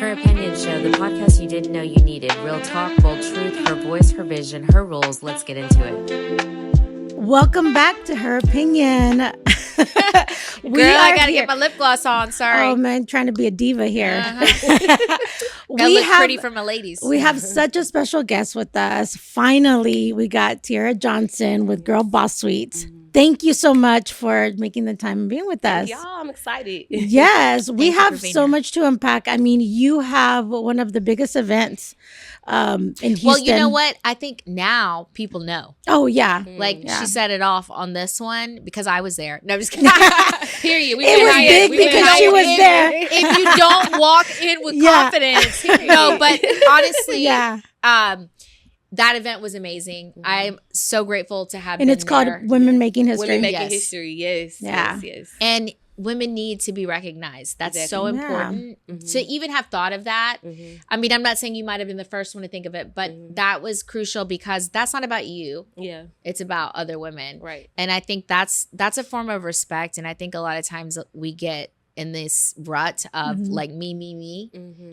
Her Opinion Show, the podcast you didn't know you needed. Real talk, bold truth, her voice, her vision, her rules. Let's get into it. Welcome back to Her Opinion. Girl, I gotta get my lip gloss on. Sorry. Oh man, trying to be a diva here. Gotta look pretty for my ladies. We have such a special guest with us. Finally, we got Tiara Johnson with Girl Boss Suites. Thank you so much for making the time and being with us. Y'all, I'm excited. Yes, we have so here. much to unpack. I mean, you have one of the biggest events in Houston. Well, you know what? I think now people know. Oh, yeah. Like Yeah. she set it off on this one because I was there. No, I'm just kidding. Period. It was big because she was there. If you don't walk in with Yeah. confidence, no. But honestly, Yeah. that event was amazing. I'm so grateful to have And been it's called there. Women Making History. Women making Yes. history. Yes. Yeah. Yes. And women need to be recognized. That's so Exactly. important to even have thought of that. I mean, I'm not saying you might have been the first one to think of it, but that was crucial because that's not about you. Yeah. It's about other women. Right. And I think that's a form of respect. And I think a lot of times we get in this rut of like me,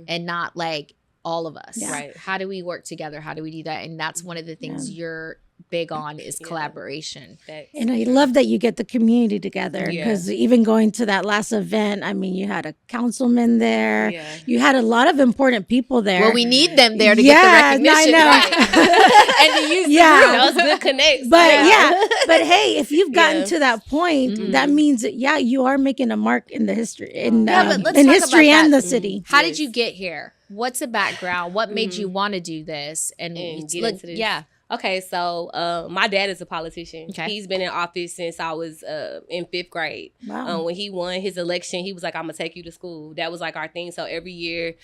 and not like all of us. Yeah. Right. How do we work together? How do we do that? And that's one of the things you're big on is collaboration. And I love that you get the community together Yeah. because even going to that last event, I mean, you had a councilman there. Yeah. You had a lot of important people there. Well, we need them there to get the recognition. I know. And to use the Yeah. room. That was good connects. But but hey, if you've gotten Yeah. to that point, that means that, you are making a mark in the history, in but let's in talk history about and that. the city. How did you get here? What's the background? What made you want to do this? And get look, into this. yeah. Okay, so my dad is a politician. Okay. He's been in office since I was in 5th grade. Wow. When he won his election, he was like, I'm going to take you to school. That was like our thing. So every year,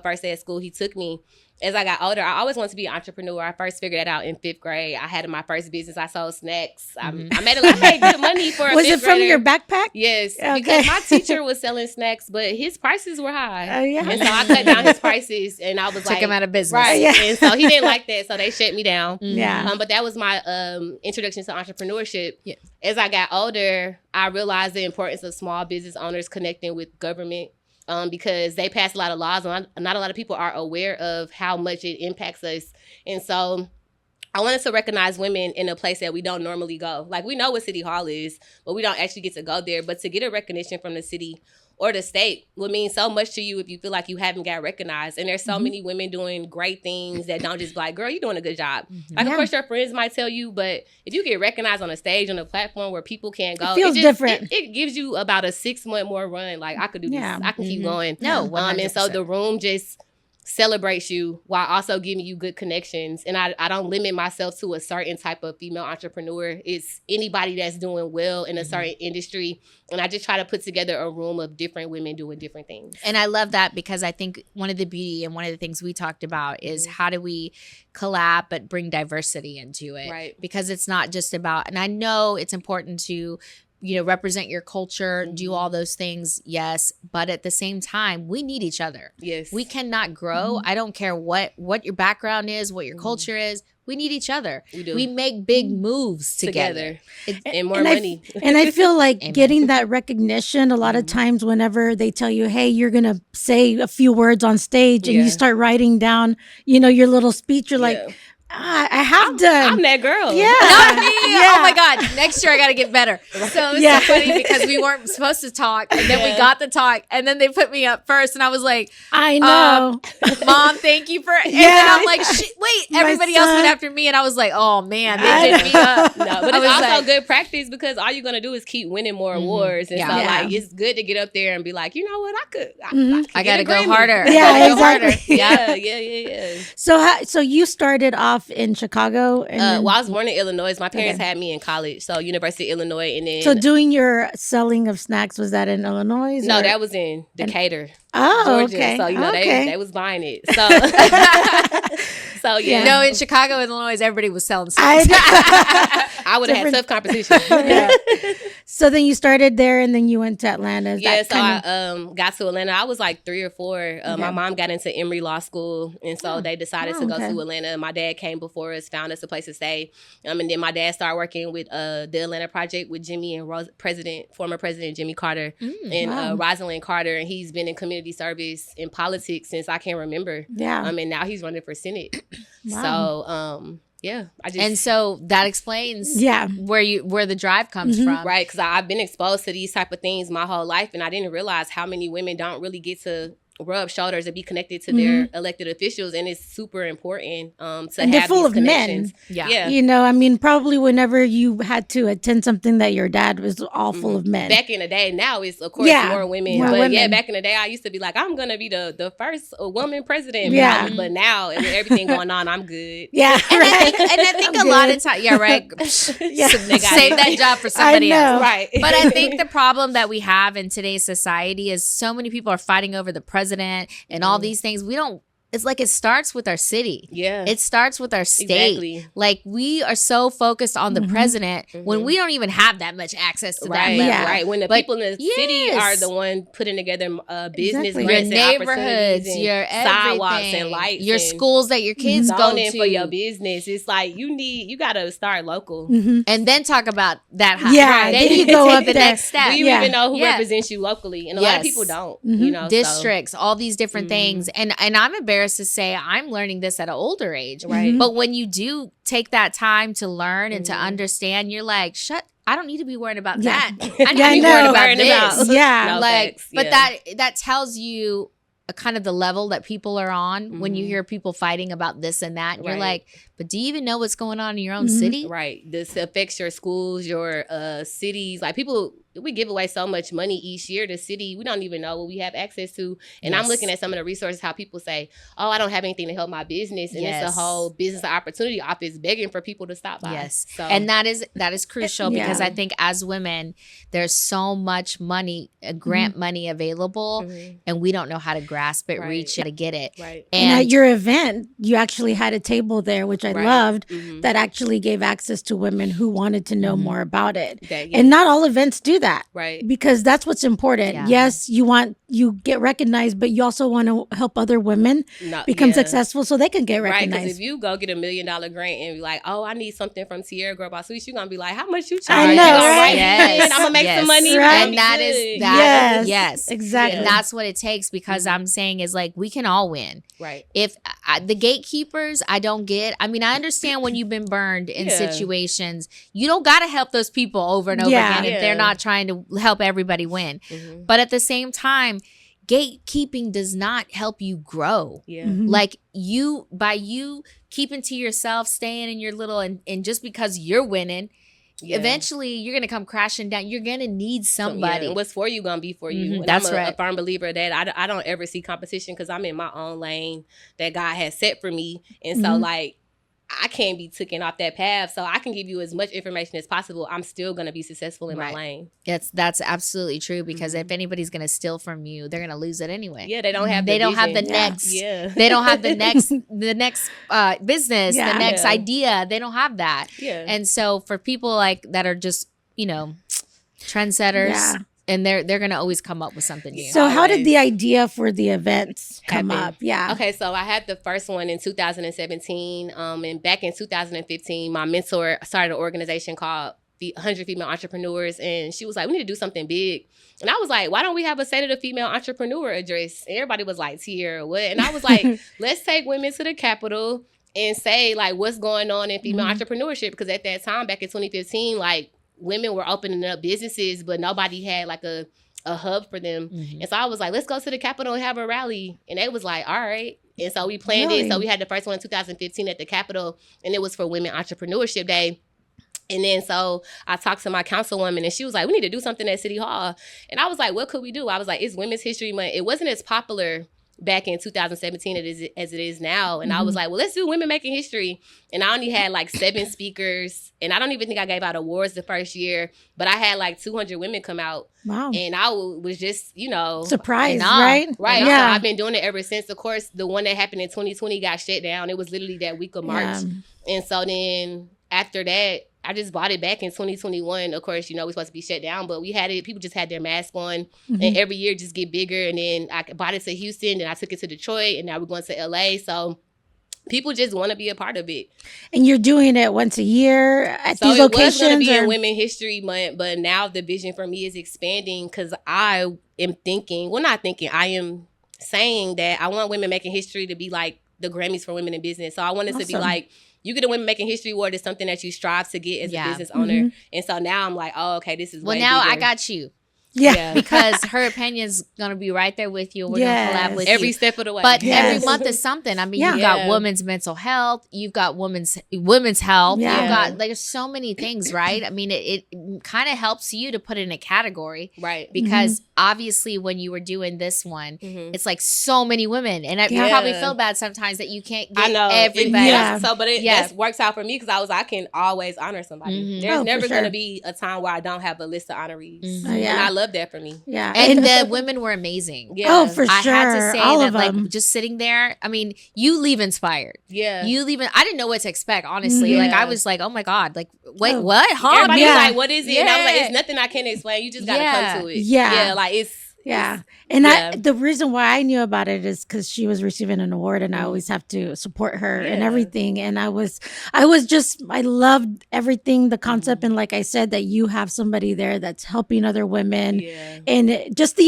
first day of school, he took me. As I got older, I always wanted to be an entrepreneur. I first figured that out in 5th grade. I had my first business. I sold snacks. I made good money for a Was 5th it from grader. your backpack? Yes, Okay. because my teacher was selling snacks, but his prices were high. Oh, yeah. And so I cut down his prices, and I was Took like, him out of business. right. Yeah. And so he didn't like that, so they shut me down. Yeah. But that was my introduction to entrepreneurship. Yeah. As I got older, I realized the importance of small business owners connecting with government. Because they pass a lot of laws, and not a lot of people are aware of how much it impacts us. And so I wanted to recognize women in a place that we don't normally go. Like, we know what City Hall is, but we don't actually get to go there. But to get a recognition from the city or the state would mean so much to you if you feel like you haven't got recognized. And there's so many women doing great things that don't just be like, girl, you're doing a good job. Like, of course, your friends might tell you, but if you get recognized on a stage, on a platform where people can't go, It feels different. It gives you about a 6-month more run. Like, I could do this. I can keep going. No, And so 100%. the room just celebrates you while also giving you good connections. And I don't limit myself to a certain type of female entrepreneur. It's anybody that's doing well in a certain industry. And I just try to put together a room of different women doing different things. And I love that because I think one of the beauty and one of the things we talked about is how do we collab but bring diversity into it? Right. Because it's not just about, and I know it's important to represent your culture, do all those things, yes. But at the same time, we need each other. Yes. We cannot grow. I don't care what your background is, what your culture is. We need each other. We do. We make big moves together. And more and money. And I feel like Amen. getting that recognition, a lot of times whenever they tell you, hey, you're going to say a few words on stage and Yeah. you start writing down, your little speech, you're like, Yeah. I have done. I'm that girl. Yeah. Not me. Yeah. Oh my God. Next year I got to get better. So it's Yeah. so funny because we weren't supposed to talk and then we got the talk and then they put me up first and I was like, I know. Mom, thank you for, and then Yeah. I'm like, wait, My everybody else son. went after me and I was like, oh man, I they did me up. No, but I it's was also like- good practice because all you're gonna do is keep winning more awards, and Yeah. so Yeah. like it's good to get up there and be like, you know what, I could I get got to a go Grammy. harder. Yeah, I gotta go harder. exactly. Yeah. So you started off in Chicago. And then- Well, I was born in Illinois. My parents had me in college, so University of Illinois, and then so doing your selling of snacks, was that in Illinois? no, or- that was in Decatur, Oh, Georgia. okay. So okay. they was buying it. So So yeah. No, in Chicago, Illinois, everybody was selling suits. I would have had tough competition. Yeah. So then you started there, and then you went to Atlanta. I got to Atlanta. I was like 3 or 4. My mom got into Emory Law School, and so they decided to go to Atlanta. My dad came before us, found us a place to stay, and then my dad started working with the Atlanta Project with Jimmy and former President Jimmy Carter and Rosalind Carter, and he's been in community service in politics since I can remember. Yeah, and now he's running for Senate. So. And so that explains where the drive comes from. Right, because I've been exposed to these type of things my whole life, and I didn't realize how many women don't really get to rub shoulders and be connected to their elected officials, and it's super important to and have full these of connections. Men. Yeah. You know, I mean, probably whenever you had to attend something that your dad was all full of men. Back in the day, now it's of course more women. Back in the day, I used to be like, I'm gonna be the first woman president. Yeah. But now, and with everything going on, I'm good. Yeah. And I think a lot of times, save that job for somebody else. Right. But I think the problem that we have in today's society is so many people are fighting over the president and all these things. It's like it starts with our city. Yeah. It starts with our state. Exactly. Like we are so focused on the president when we don't even have that much access to that level. Yeah. Right. When the people in the city are the one putting together business grants, your neighborhoods, your sidewalks and lights, your schools that your kids go to for your business. It's like you got to start local and then talk about that. Then you go up the next step. Do you even know who represents you locally? And a lot of people don't. You know, districts, all these different things, and I'm embarrassed to say I'm learning this at an older age. Right. But when you do take that time to learn and to understand, you're like, I don't need to be worried about that. I need to be worried about this. Yeah. But that tells you kind of the level that people are on when you hear people fighting about this and that. And you're like, but do you even know what's going on in your own city? Right. This affects your schools, your cities. Like we give away so much money each year to city. We don't even know what we have access to. And I'm looking at some of the resources, how people say, oh, I don't have anything to help my business. And it's a whole business opportunity office begging for people to stop by. Yes. So. And that is crucial because I think as women, there's so much money, grant money available, and we don't know how to grasp it, reach it, to get it. Right. And at your event, you actually had a table there, which I loved, that actually gave access to women who wanted to know more about it. And not all events do that. Right. Because that's what's important. Yeah. Yes, you get recognized, but you also want to help other women become successful so they can get recognized. Right, because if you go get $1 million grant and be like, oh, I need something from Tiara Girl Boss Suite, you're going to be like, how much you charge? I know, right? Yes. I'm going to make some money. Right. And that is yes, exactly. And that's what it takes because I'm saying is like, we can all win. Right. If the gatekeepers, I don't get. I mean, I understand when you've been burned in situations, you don't got to help those people over and over again if they're not trying to help everybody win. But at the same time, gatekeeping does not help you grow. Like by you keeping to yourself, staying in your little, and just because you're winning, eventually you're going to come crashing down. You're going to need somebody. And what's for you going to be for you. That's I'm right. a firm believer that I don't ever see competition because I'm in my own lane that God has set for me. And so like, I can't be taken off that path. So I can give you as much information as possible. I'm still going to be successful in my lane. That's absolutely true because if anybody's going to steal from you, they're going to lose it anyway. Yeah, they don't have the next. Yeah. They don't have the next business, the next idea. They don't have that. Yeah. And so for people like that are just, trendsetters, and they're going to always come up with something new. So how did the idea for the events come up? Yeah. Okay, so I had the first one in 2017. And back in 2015, my mentor started an organization called 100 Female Entrepreneurs. And she was like, we need to do something big. And I was like, why don't we have a State of the Female Entrepreneur address? And everybody was like, Tiara, what? And I was like, let's take women to the Capitol and say, like, what's going on in female entrepreneurship? Because at that time, back in 2015, like, women were opening up businesses, but nobody had like a hub for them. And so I was like, let's go to the Capitol and have a rally. And they was like, all right. And so we planned it. So we had the first one in 2015 at the Capitol, and it was for Women Entrepreneurship Day. And then so I talked to my councilwoman, and she was like, we need to do something at City Hall. And I was like, what could we do? I was like, it's Women's History Month. It wasn't as popular back in 2017 as it is now. And I was like, well, let's do Women Making History. And I only had like 7 speakers. And I don't even think I gave out awards the first year. But I had like 200 women come out. Wow. And I was just, surprised, right? Right. Yeah. So I've been doing it ever since. Of course, the one that happened in 2020 got shut down. It was literally that week of March. Yeah. And so then after that, I just bought it back in 2021. Of course, we're supposed to be shut down, but we had it. People just had their mask on, and every year just get bigger. And then I bought it to Houston, and I took it to Detroit, and now we're going to LA. So people just want to be a part of it. And you're doing it once a year at these locations? So it was going to be in Women History Month, but now the vision for me is expanding because I am saying that I want Women Making History to be like the Grammys for women in business. So I want it to be like, you get a Women Making History Award is something that you strive to get as a business owner. And so now I'm like, oh, okay, this is way now bigger. I got you. Yeah. Because her opinion's going to be right there with you. We're going to collab with every you. step of the way. But every month is something. I mean, you've got women's mental health. You've got women's health. Yeah. You've got like so many things, right? I mean, it kind of helps you to put in a category. Right. Because obviously when you were doing this one, it's like so many women. And you probably feel bad sometimes that you can't get everybody. That works out for me because I can always honor somebody. There's never going to be a time where I don't have a list of honorees. And I love that for me. Yeah. And the women were amazing. Yeah. Oh, for sure. I had to say all that, of like, them. just sitting there, I mean, you leave inspired. Yeah. You leave, I didn't know what to expect, honestly. Like, I was like, oh my God, like, wait, what? Huh? Everybody's like, what is it? And I was like, it's nothing I can't explain. You just got to come to it. Yeah. Like, it's. Yeah. The reason why I knew about it is because she was receiving an award and I always have to support her and everything. And I loved everything, the concept. And like I said, that you have somebody there that's helping other women and just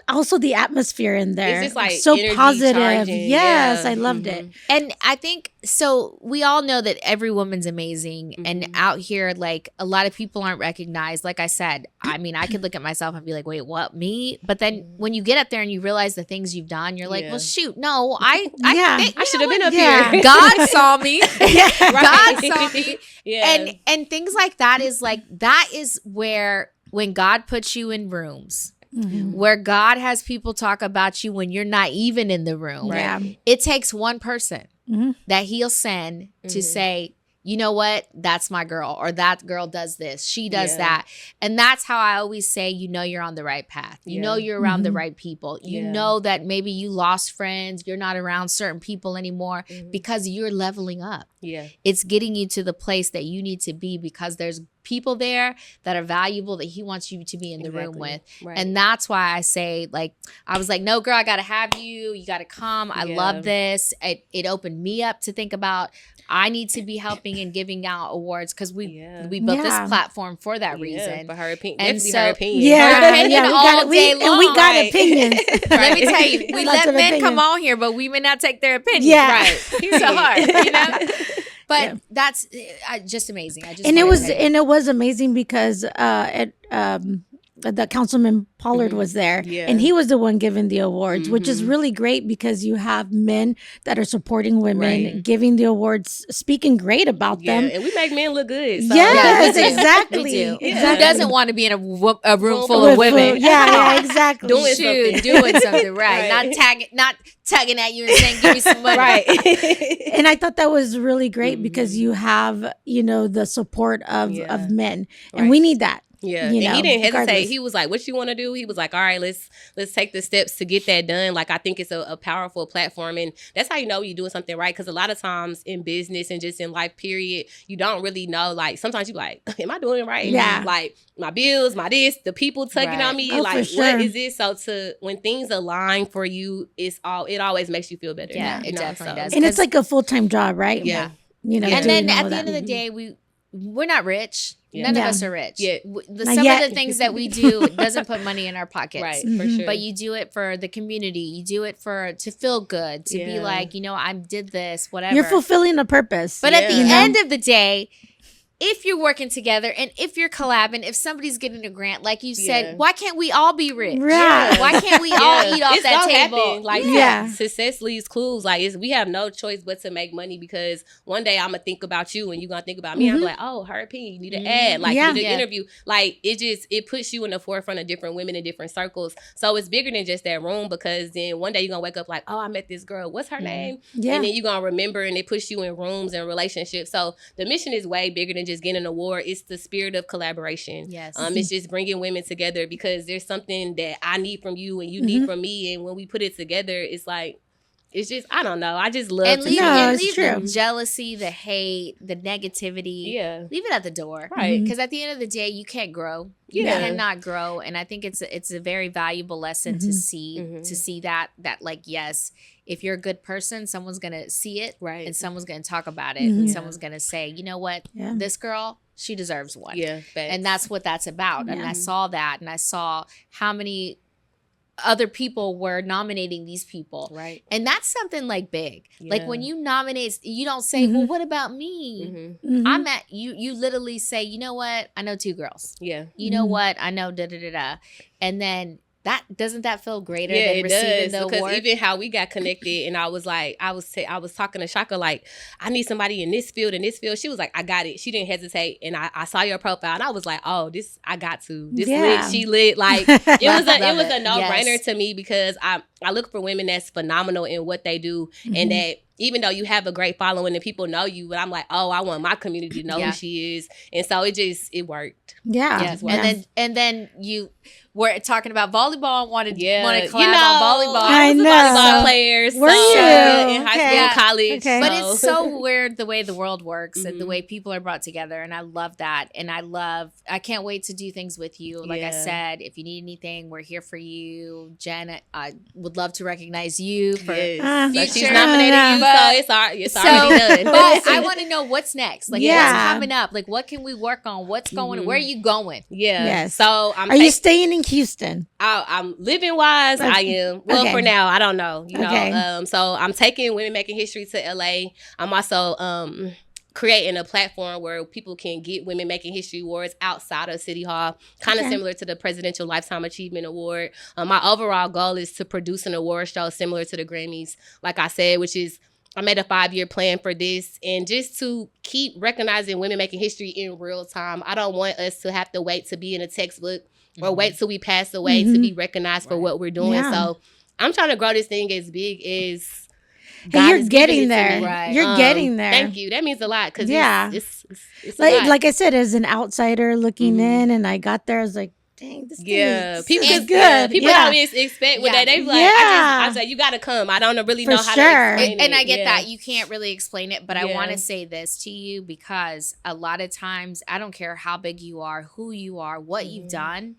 also the atmosphere in there. It's just like so positive. Charging. Yes. I loved it. And I think, so we all know that every woman's amazing. And out here, like a lot of people aren't recognized. Like I said, I mean, I could look at myself and be like, wait, what, me? But then when you get up there and you realize the things you've done, you're like, well, shoot, no, I should have been up here. God saw me. God saw me. Yeah. And things like that is where when God puts you in rooms, where God has people talk about you when you're not even in the room. Right. It takes one person that he'll send to say, you know what? That's my girl, or that girl does this. She does that. And that's how I always say, you're on the right path. You know you're around the right people. You know that maybe you lost friends. You're not around certain people anymore because you're leveling up. Yeah. It's getting you to the place that you need to be because there's people there that are valuable that he wants you to be in the room with. Right. And that's why I say, like, I was like, no, girl, I got to have you. You got to come. I love this. It opened me up to think about, I need to be helping and giving out awards because we built this platform for that reason. For her opinion. And definitely so, her opinion. Her opinion all day long. And we got opinions. Let me tell you, we let men come on here, but we may not take their opinion. Yeah. Right. It's so hard, But that's just amazing. It was amazing because the Councilman Pollard was there and he was the one giving the awards, which is really great because you have men that are supporting women, giving the awards, speaking great about them. And we make men look good. So. Yes, exactly. We do. Exactly. Who doesn't want to be in a room full of women? Yeah, exactly. Doing something, right. Not tugging at you and saying, give me some money. Right. And I thought that was really great because you have, the support of men. And we need that. Yeah, and he didn't hesitate. Regardless. He was like, "What you want to do?" He was like, "All right, let's take the steps to get that done." Like, I think it's a powerful platform, and that's how you know you're doing something right. Because a lot of times in business and just in life, period, you don't really know. Like, sometimes you like, "Am I doing it right?" Yeah, like my bills, my this, the people tugging on me, like, what is this? So when things align for you, it always makes you feel better. Yeah, it definitely does. And it's like a full-time job, right? Yeah, and then at the end of the day, we're not rich. None of us are rich. Yeah. Some of the things that we do doesn't put money in our pockets. Right, for sure. But you do it for the community. You do it to feel good, to be like, I did this, whatever. You're fulfilling a purpose. But at the end of the day, if you're working together and if you're collabing, if somebody's getting a grant, like you said, why can't we all be rich? Right. Why can't we all eat off that table? Happen. Like success leaves clues. Like we have no choice but to make money, because one day I'm gonna think about you and you're gonna think about me. I'm like, oh, her opinion, you need to add, like you need to interview. Like it puts you in the forefront of different women in different circles. So it's bigger than just that room, because then one day you're gonna wake up like, oh, I met this girl. What's her name? Yeah. And then you're gonna remember, and it puts you in rooms and relationships. So the mission is way bigger than just getting an award. It's the spirit of collaboration. Yes. It's just bringing women together, because there's something that I need from you and you need from me, and when we put it together, it's like, it's just, I don't know. I just love and to leave true. the jealousy, the hate, the negativity. Yeah. Leave it at the door. Right. Because at the end of the day, you can't grow. You cannot grow. And I think it's a very valuable lesson to see that like, yes, if you're a good person, someone's going to see it. Right. And someone's going to talk about it. And someone's going to say, you know what? Yeah. This girl, she deserves one. Yeah. Facts. And that's what that's about. Yeah. And I saw that. And I saw how many other people were nominating these people. Right. And that's something like big. Yeah. Like when you nominate, you don't say, well, what about me? I'm at, you literally say, you know what? I know 2 girls. Yeah. You know what? I know da-da-da-da. And then doesn't that feel greater than receiving the award? Because even how we got connected, and I was like, I was talking to Shaka, like, I need somebody in this field, She was like, I got it. She didn't hesitate. And I saw your profile, and I was like, oh, I got to. This lit, she lit. Like, it was a no-brainer to me, because I look for women that's phenomenal in what they do, and that even though you have a great following and people know you, but I'm like, oh, I want my community to know who she is. And so it worked. Yeah. And then you were talking about volleyball, wanted to collab on volleyball. I know. Volleyball players. Were you? In high school, college. Okay. But it's so weird the way the world works and the way people are brought together. And I love that. And I can't wait to do things with you. Like I said, if you need anything, we're here for you. Jen, I would love to recognize you for future. So she's nominated you. So it's already done. But I want to know what's next. Like what's coming up? Like what can we work on? What's going? Where are you going? Yeah. Yes. So are you staying in Houston? I'm living wise. I am. Well, for now, I don't know. You know. So I'm taking Women Making History to LA. I'm also creating a platform where people can get Women Making History awards outside of City Hall, kind of similar to the Presidential Lifetime Achievement Award. My overall goal is to produce an award show similar to the Grammys, like I said, which is, I made a 5-year plan for this, and just to keep recognizing women making history in real time. I don't want us to have to wait to be in a textbook or wait till we pass away to be recognized for what we're doing. Yeah. So I'm trying to grow this thing as big as God you're getting there. Right. You're getting there. Thank you. That means a lot, because it's like I said, as an outsider looking in, and I got there, I was like, dang, this thing is good. People don't expect what they be like, I said, you got to come. I don't really know how to explain it. And I get that. You can't really explain it, but I want to say this to you, because a lot of times, I don't care how big you are, who you are, what you've done,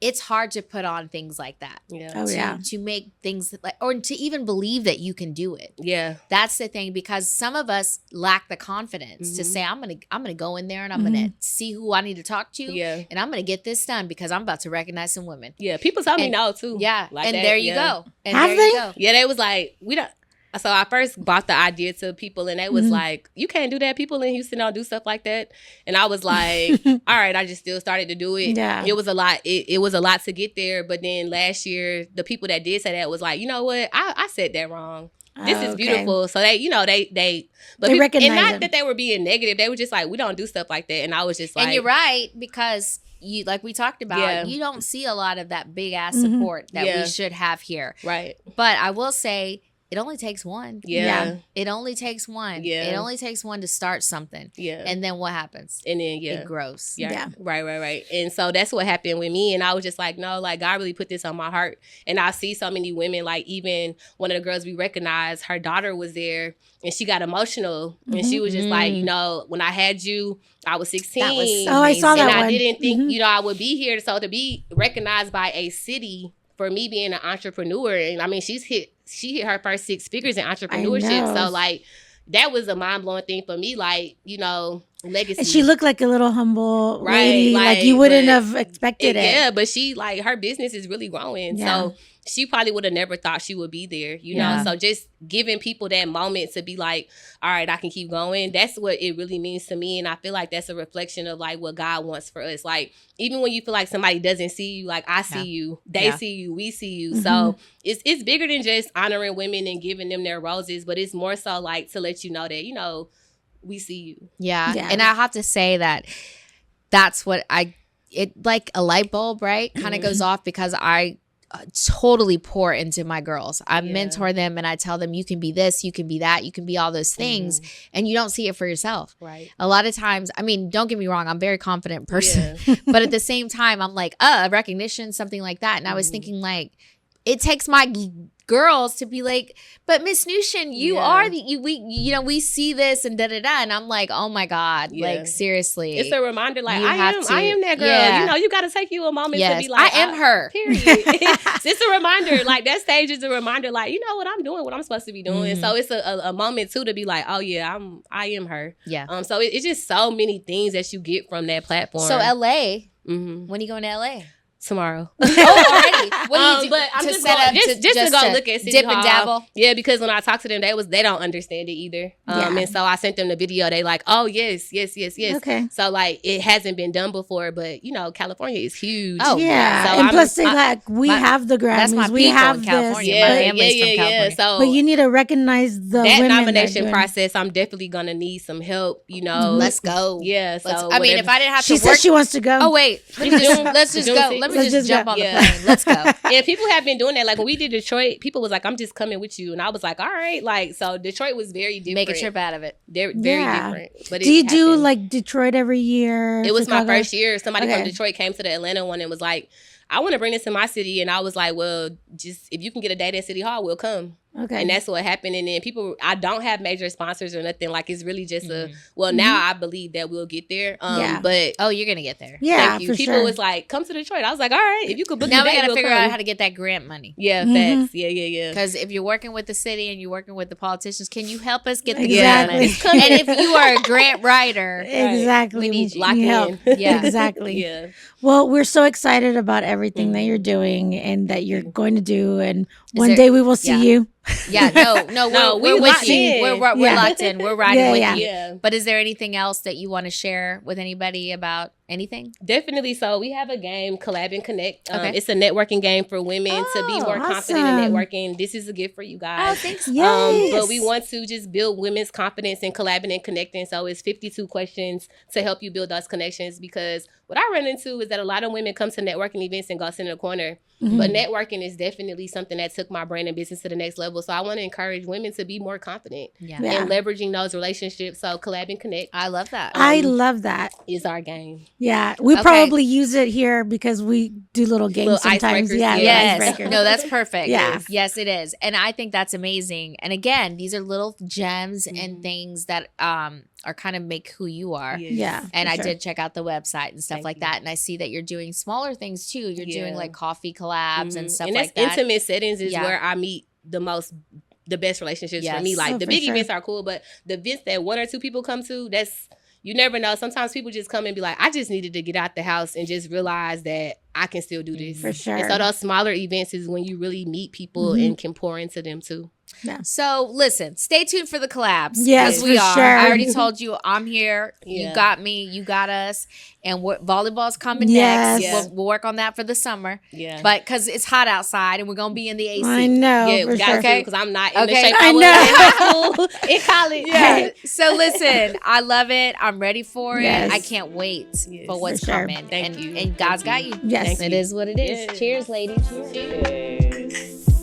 it's hard to put on things like that. Yeah. To make things like, or to even believe that you can do it. Yeah. That's the thing, because some of us lack the confidence to say, I'm gonna go in there and I'm gonna see who I need to talk to. Yeah. And I'm gonna get this done, because I'm about to recognize some women. Yeah. People tell me no too. Yeah. Like and that, there you go. And have they? Yeah, they was like, we don't. So I first brought the idea to people, and they was like, you can't do that. People in Houston don't do stuff like that. And I was like, all right, I just still started to do it. Yeah. It was a lot. It was a lot to get there. But then last year, the people that did say that was like, you know what? I said that wrong. This is beautiful. So they recognize and not that they were being negative. They were just like, we don't do stuff like that. And I was just like, and you're right, because you, like we talked about, you don't see a lot of that big ass support that we should have here. Right. But I will say, it only takes one. Yeah. It only takes one. Yeah. It only takes one to start something. Yeah. And then what happens? And then, it grows. Yeah. Right. And so that's what happened with me. And I was just like, no, like God really put this on my heart. And I see so many women, like even one of the girls we recognized, her daughter was there and she got emotional. And she was just like, you know, when I had you, I was 16. That was I saw that and one. I didn't think, you know, I would be here. So to be recognized by a city for me being an entrepreneur, and I mean, she hit her first 6 figures in entrepreneurship. So like, that was a mind blowing thing for me. Like, you know, legacy. And she looked like a little humble lady. Like you wouldn't have expected it. Yeah, but she, like, her business is really growing. Yeah. So she probably would have never thought she would be there, you know? So just giving people that moment to be like, all right, I can keep going. That's what it really means to me. And I feel like that's a reflection of like what God wants for us. Like, even when you feel like somebody doesn't see you, like I see you, they see you, we see you. So it's bigger than just honoring women and giving them their roses, but it's more so like to let you know that, you know, we see you. Yeah. And I have to say that's what it like a light bulb, right? Kind of goes off because I totally pour into my girls. I mentor them and I tell them, you can be this, you can be that, you can be all those things, and you don't see it for yourself. Right. A lot of times, I mean, don't get me wrong, I'm a very confident person, but at the same time, I'm like, recognition, something like that. And I was thinking like, it takes my girls to be like, but Miss Nushin, you are we see this and and I'm like, oh my God, like seriously, it's a reminder. Like I am that girl. You know, you got to take you a moment to be like, I am her. Period. It's a reminder. Like that stage is a reminder. Like, you know what, I'm doing what I'm supposed to be doing. So it's a moment too to be like, oh yeah, I am her. Yeah. So it's just so many things that you get from that platform. So LA, when are you going to LA? Tomorrow. Already. What do you do? But I'm just to go look at City dip Hall. And dabble. Yeah, because when I talk to them, they don't understand it either. And so I sent them the video. They like, oh yes. Okay. So like it hasn't been done before, but you know, California is huge. Oh yeah. So and plus they we have the Grammys. That's my we have in California. My family's from California. So but you need to recognize that nomination process. I'm definitely gonna need some help. You know, let's go. Yeah. So I mean, if I didn't have to, she said she wants to go. Oh wait, let's just go. Let me just jump on the plane. Let's go. And people have been doing that. Like when we did Detroit, people was like, I'm just coming with you. And I was like, all right. Like, so Detroit was very different. Make a trip out of it. They're very different. But do you do like Detroit every year? It was my first year. Somebody from Detroit came to the Atlanta one and was like, I want to bring this to my city. And I was like, well, just if you can get a date at City Hall, we'll come. Okay. And that's what happened. And then I don't have major sponsors or nothing. Like it's really just now I believe that we'll get there. But you're going to get there. Yeah, thank you. People was like, come to Detroit. I was like, all right, if you could book now the we date, got to figure out how to get that grant money. Yeah, facts. Yeah. Because if you're working with the city and you're working with the politicians, can you help us get the grant money? And if you are a grant writer, we need you. Lock in. Yeah, exactly. Yeah. Well, we're so excited about everything that you're doing and that you're going to do. And one day we will see you. Yeah, no, we're with you. We're locked in. We're riding with you. Yeah. But is there anything else that you want to share with anybody about anything? Definitely. So we have a game, Collab and Connect. It's a networking game for women to be more confident in networking. This is a gift for you guys. Oh, thanks. Yes. But we want to just build women's confidence in collabing and connecting. So it's 52 questions to help you build those connections, because what I run into is that a lot of women come to networking events and go sit in a corner. But networking is definitely something that took my brand and business to the next level. So I want to encourage women to be more confident in leveraging those relationships. So Collab and Connect. I love that. I love that. Is our game. Yeah. We probably use it here because we do little games sometimes. Yeah. Yes. No, that's perfect. Yeah. Yes, it is. And I think that's amazing. And again, these are little gems and things that are kind of make who you are. Yeah. And I did check out the website and stuff like that. And I see that you're doing smaller things too. You're doing like coffee collabs and stuff like that. And intimate settings is where I meet the best relationships for me. Like the big events are cool, but the events that one or two people come to, you never know. Sometimes people just come and be like, I just needed to get out the house and just realize that I can still do this. For sure. And so those smaller events is when you really meet people and can pour into them too. Yeah. So listen, stay tuned for the collabs. Yes, we are. Sure. I already told you I'm here. Yeah. You got me. You got us. And volleyball's coming next. Yeah. We'll work on that for the summer. Yeah. But because it's hot outside and we're gonna be in the AC. I know. Yeah, we got to, because I'm not in the shape I was in high school, in college. Yeah. So listen, I love it. I'm ready for it. I can't wait for what's coming. Thank you. And God's got you. Yes, it is what it is. Cheers, ladies. Cheers.